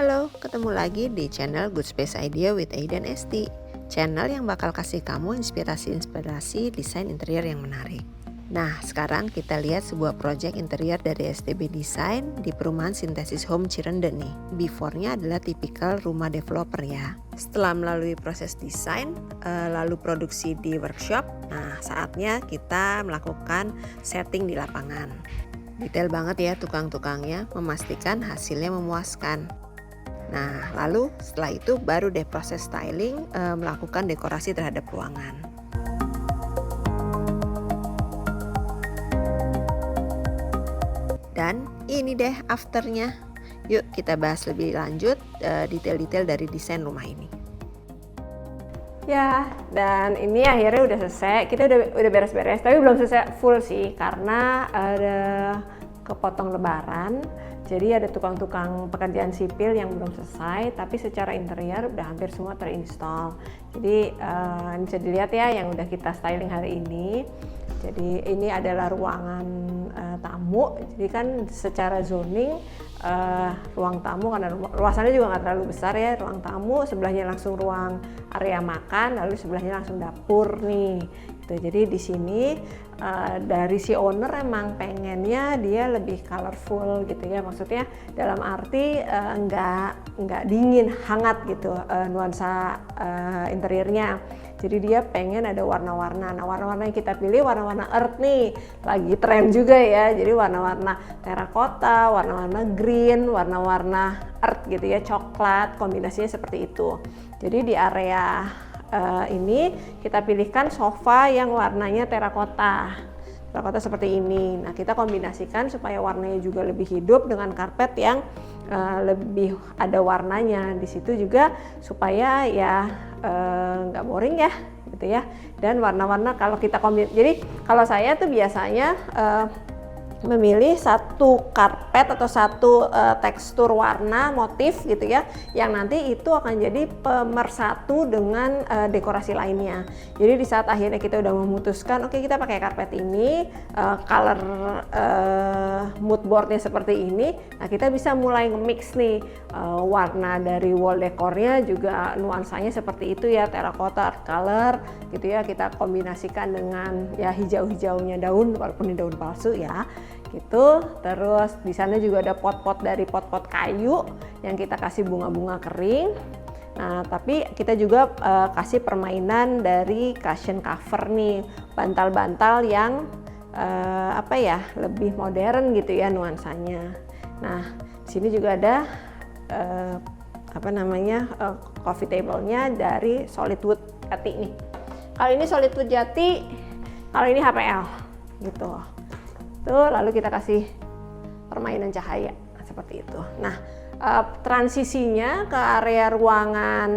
Halo, ketemu lagi di channel Good Space Idea with Aida dan Esti. Channel yang bakal kasih kamu inspirasi desain interior yang menarik. Nah, sekarang kita lihat sebuah project interior dari STB Design di perumahan Sintesis Home Cirende nih. Before-nya adalah tipikal rumah developer ya. Setelah melalui proses desain, lalu produksi di workshop, nah saatnya kita melakukan setting di lapangan. Detail banget ya tukang-tukangnya, memastikan hasilnya memuaskan. Nah, lalu setelah itu baru deh proses styling, melakukan dekorasi terhadap ruangan. Dan ini deh afternya. Yuk kita bahas lebih lanjut detail-detail dari desain rumah ini. Ya, dan ini akhirnya udah selesai. Kita udah beres-beres, tapi belum selesai full sih karena ada kepotong lebaran. Jadi ada tukang-tukang pekerjaan sipil yang belum selesai, tapi secara interior udah hampir semua terinstall. Jadi bisa dilihat ya yang udah kita styling hari ini. Jadi ini adalah ruangan tamu. Jadi kan secara zoning ruang tamu karena luasannya juga nggak terlalu besar ya, ruang tamu sebelahnya langsung ruang area makan, lalu sebelahnya langsung dapur nih. Jadi di sini dari si owner emang pengennya dia lebih colorful gitu ya, maksudnya dalam arti nggak dingin, hangat gitu nuansa interiornya. Jadi dia pengen ada warna-warna. Nah, warna-warna yang kita pilih warna-warna earth nih, lagi tren juga ya. Jadi warna-warna terakota, warna-warna green, warna-warna earth gitu ya, coklat, kombinasinya seperti itu. Jadi di area ini kita pilihkan sofa yang warnanya terakota seperti ini. Nah, kita kombinasikan supaya warnanya juga lebih hidup dengan karpet yang lebih ada warnanya di situ juga supaya ya nggak boring ya gitu ya. Dan warna-warna kalau kita jadi kalau saya tuh biasanya memilih satu karpet atau satu tekstur warna motif gitu ya, yang nanti itu akan jadi pemersatu dengan dekorasi lainnya. Jadi di saat akhirnya kita udah memutuskan oke, kita pakai karpet ini, color mood boardnya seperti ini, nah kita bisa mulai nge-mix nih warna dari wall dekornya juga nuansanya seperti itu ya, terracotta art color gitu ya, kita kombinasikan dengan ya hijau-hijaunya daun walaupun ini daun palsu ya gitu. Terus di sana juga ada pot-pot dari pot-pot kayu yang kita kasih bunga-bunga kering. Nah, tapi kita juga kasih permainan dari cushion cover nih, bantal-bantal yang lebih modern gitu ya nuansanya. Nah, di sini juga ada coffee table-nya dari solid wood jati nih. Kalau ini solid wood jati, kalau ini HPL gitu. Tuh, lalu kita kasih permainan cahaya seperti itu. Nah, transisinya ke area ruangan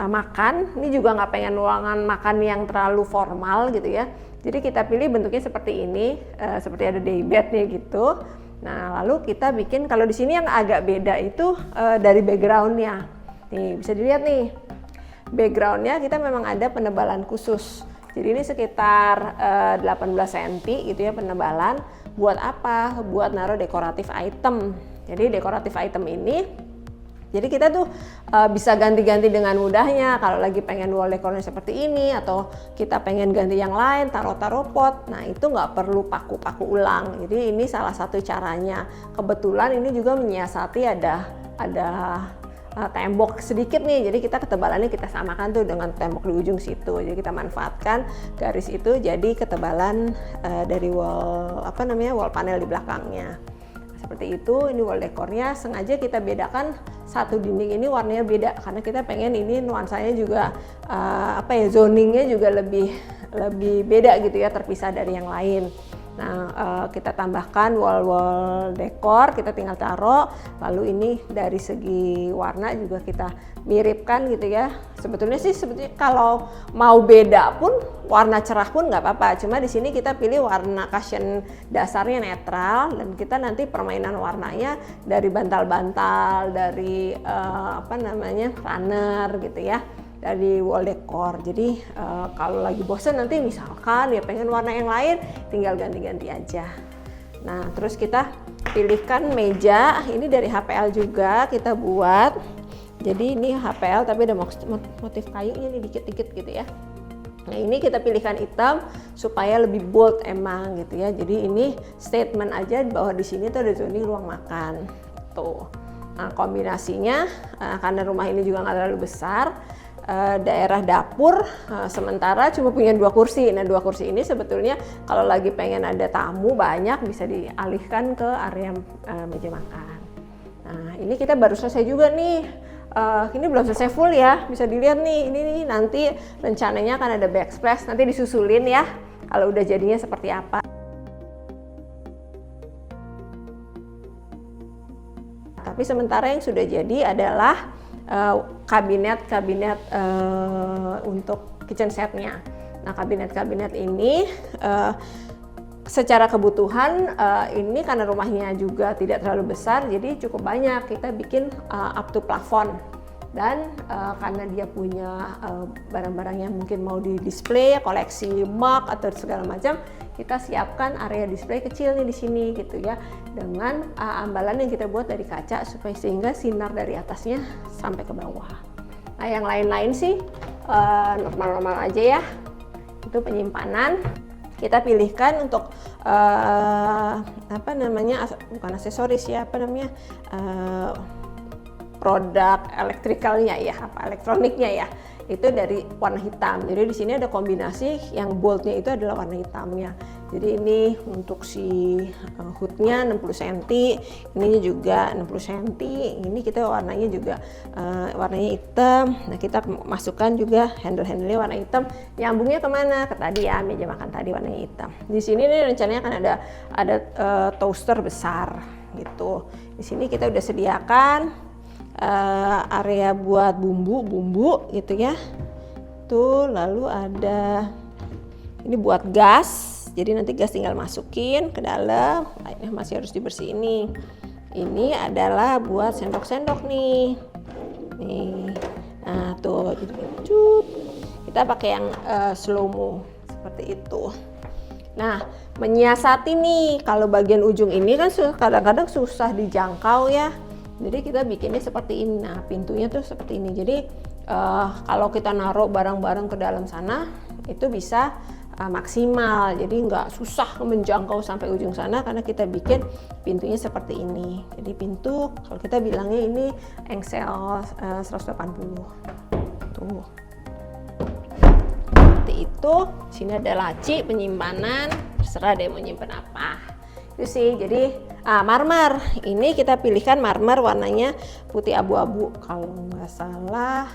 makan, ini juga nggak pengen ruangan makan yang terlalu formal gitu ya. Jadi kita pilih bentuknya seperti ini, seperti ada daybed nih gitu. Nah, lalu kita bikin, kalau di sini yang agak beda itu dari backgroundnya. Nih bisa dilihat nih, backgroundnya kita memang ada penebalan khusus. Jadi ini sekitar 18 cm gitu ya penebalan. Buat apa? Buat naruh dekoratif item. Jadi dekoratif item ini, jadi kita tuh bisa ganti-ganti dengan mudahnya. Kalau lagi pengen wall dekornya seperti ini, atau kita pengen ganti yang lain, taruh-taruh pot. Nah itu nggak perlu paku-paku ulang. Jadi ini salah satu caranya. Kebetulan ini juga menyiasati ada tembok sedikit nih, jadi kita ketebalannya kita samakan tuh dengan tembok di ujung situ. Jadi kita manfaatkan garis itu jadi ketebalan dari wall panel di belakangnya. Seperti itu. Ini wall dekornya sengaja kita bedakan, satu dinding ini warnanya beda karena kita pengen ini nuansanya juga zoningnya juga lebih beda gitu ya, terpisah dari yang lain. Nah, kita tambahkan wall dekor, kita tinggal taruh. Lalu ini dari segi warna juga kita miripkan gitu ya. Sebetulnya kalau mau beda pun, warna cerah pun nggak apa-apa. Cuma di sini kita pilih warna cushion dasarnya netral, dan kita nanti permainan warnanya dari bantal-bantal, dari runner gitu ya, dari wall decor. Jadi kalau lagi bosan nanti misalkan ya pengen warna yang lain, tinggal ganti-ganti aja. Nah, terus kita pilihkan meja, ini dari HPL juga kita buat. Jadi ini HPL tapi ada motif kayunya nih dikit-dikit gitu ya. Nah ini kita pilihkan hitam supaya lebih bold emang gitu ya. Jadi ini statement aja bahwa di sini tuh ada zoning ruang makan tuh. Nah kombinasinya karena rumah ini juga nggak terlalu besar, daerah dapur sementara cuma punya 2 kursi. Nah 2 kursi ini sebetulnya kalau lagi pengen ada tamu banyak bisa dialihkan ke area meja makan. Nah ini kita baru selesai juga nih. Ini belum selesai full ya, bisa dilihat nih, ini nih nanti rencananya akan ada backsplash, nanti disusulin ya kalau udah jadinya seperti apa. Tapi sementara yang sudah jadi adalah kabinet-kabinet untuk kitchen setnya. Nah kabinet-kabinet ini secara kebutuhan ini karena rumahnya juga tidak terlalu besar, jadi cukup banyak kita bikin up to plafon. Dan karena dia punya barang-barang yang mungkin mau di display, koleksi mug atau segala macam, kita siapkan area display kecil nih di sini gitu ya, dengan ambalan yang kita buat dari kaca supaya sehingga sinar dari atasnya sampai ke bawah. Nah yang lain-lain sih normal-normal aja ya, itu penyimpanan. Kita pilihkan untuk apa namanya, bukan aksesoris ya, apa namanya, produk elektrikalnya ya, apa elektroniknya ya, itu dari warna hitam. Jadi di sini ada kombinasi yang boldnya itu adalah warna hitamnya. Jadi ini untuk si hoodnya 60 cm, ininya juga 60 cm. Ini kita warnanya juga warnanya hitam. Nah kita masukkan juga handle-handlenya warna hitam. Nyambungnya kemana? Ke tadi ya, meja makan tadi warnanya hitam. Di sini nih rencananya akan ada toaster besar gitu. Di sini kita udah sediakan area buat bumbu gitu ya. Tuh lalu ada ini buat gas. Jadi nanti gas tinggal masukin ke dalam, ini masih harus dibersihin nih. Ini adalah buat sendok-sendok nih. Nah tuh, kita pakai yang slow mo seperti itu. Nah menyiasati nih, kalau bagian ujung ini kan kadang-kadang susah dijangkau ya. Jadi kita bikinnya seperti ini. Nah pintunya tuh seperti ini. Jadi kalau kita naruh barang-barang ke dalam sana itu bisa maksimal, jadi nggak susah menjangkau sampai ujung sana karena kita bikin pintunya seperti ini. Jadi pintu kalau kita bilangnya ini engsel 180 tuh seperti itu. Sini ada laci penyimpanan, terserah deh mau nyimpen apa itu sih. Jadi marmer ini kita pilihkan marmer warnanya putih abu-abu, kalau nggak salah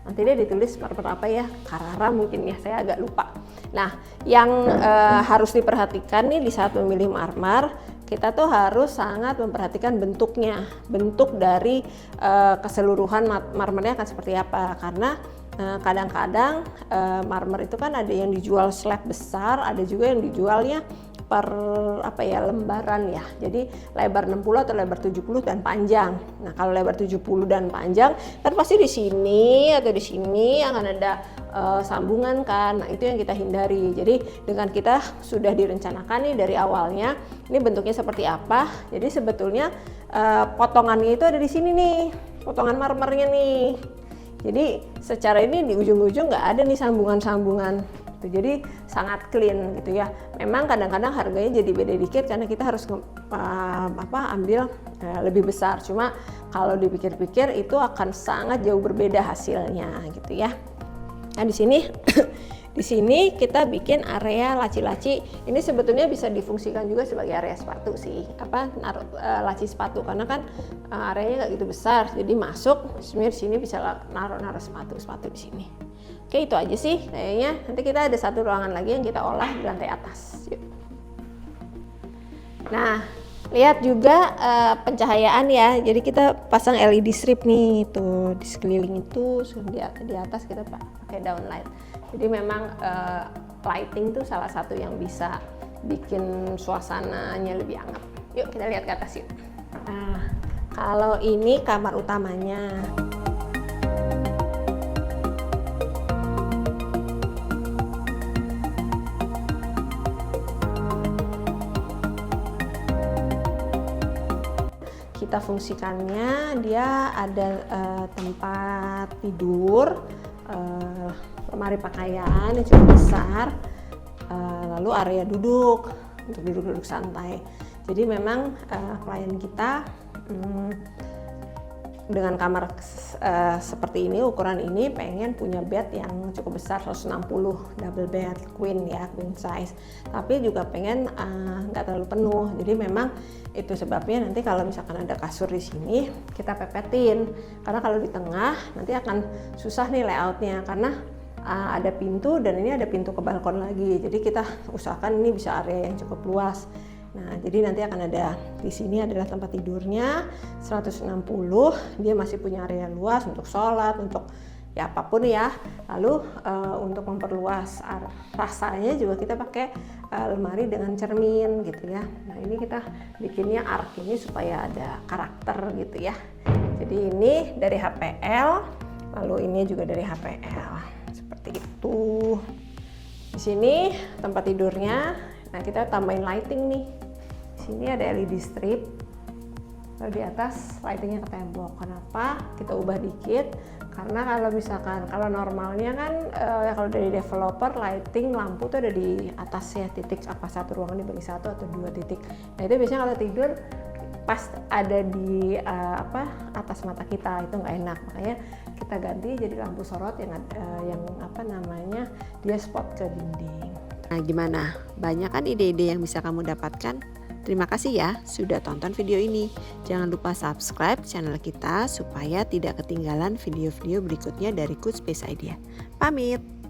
nanti dia ditulis marmer apa ya, Carrara mungkin ya, saya agak lupa. Nah yang harus diperhatikan nih di saat memilih marmer, kita tuh harus sangat memperhatikan bentuknya, bentuk dari keseluruhan marmernya akan seperti apa. Karena kadang-kadang marmer itu kan ada yang dijual slab besar, ada juga yang dijualnya per lembaran ya. Jadi lebar 60 atau lebar 70 dan panjang. Nah, kalau lebar 70 dan panjang kan pasti di sini atau di sini akan ada sambungan kan. Nah, itu yang kita hindari. Jadi dengan kita sudah direncanakan nih dari awalnya, ini bentuknya seperti apa. Jadi sebetulnya potongannya itu ada di sini nih. Potongan marmernya nih. Jadi secara ini di ujung-ujung nggak ada nih sambungan-sambungan. Jadi sangat clean gitu ya. Memang kadang-kadang harganya jadi beda dikit karena kita harus ambil lebih besar. Cuma kalau dipikir-pikir itu akan sangat jauh berbeda hasilnya gitu ya. Nah di sini kita bikin area laci-laci. Ini sebetulnya bisa difungsikan juga sebagai area sepatu sih. Naruh laci sepatu karena kan areanya nggak gitu besar. Jadi masuk sebenarnya di sini bisa naruh sepatu di sini. Oke, itu aja sih kayaknya. Nanti kita ada satu ruangan lagi yang kita olah di lantai atas. Yuk. Nah, lihat juga pencahayaan ya. Jadi kita pasang LED strip nih, tuh di sekeliling itu, di atas kita pakai downlight. Jadi memang lighting tuh salah satu yang bisa bikin suasananya lebih hangat. Yuk kita lihat ke atas yuk. Nah, kalau ini kamar utamanya. kita fungsikannya, dia ada tempat tidur, lemari pakaian yang cukup besar, lalu area duduk untuk duduk-duduk santai. Jadi memang klien kita dengan kamar seperti ini, ukuran ini, pengen punya bed yang cukup besar 160 double bed queen ya, queen size, tapi juga pengen nggak terlalu penuh. Jadi memang itu sebabnya nanti kalau misalkan ada kasur di sini kita pepetin, karena kalau di tengah nanti akan susah nih layoutnya, karena ada pintu dan ini ada pintu ke balkon lagi. Jadi kita usahakan ini bisa area yang cukup luas. Nah, jadi nanti akan ada di sini adalah tempat tidurnya 160, dia masih punya area luas untuk sholat, untuk ya apapun ya. Lalu untuk memperluas rasanya juga kita pakai lemari dengan cermin gitu ya. Nah, ini kita bikinnya arc ini supaya ada karakter gitu ya. Jadi ini dari HPL, lalu ini juga dari HPL seperti itu. Di sini tempat tidurnya. Nah, kita tambahin lighting nih. Di sini ada LED strip. Lalu di atas lightingnya ke tembok. Kenapa? Kita ubah dikit. Karena kalau misalkan kalau normalnya kan kalau dari developer lighting lampu tuh ada di atas ya, titik apa satu ruangan dibagi satu atau dua titik. Nah, itu biasanya kalau tidur pas ada di atas mata kita, itu nggak enak. Makanya kita ganti jadi lampu sorot yang dia spot ke dinding. Nah, gimana? Banyak kan ide-ide yang bisa kamu dapatkan? Terima kasih ya sudah tonton video ini. Jangan lupa subscribe channel kita supaya tidak ketinggalan video-video berikutnya dari Good Space Idea. Pamit!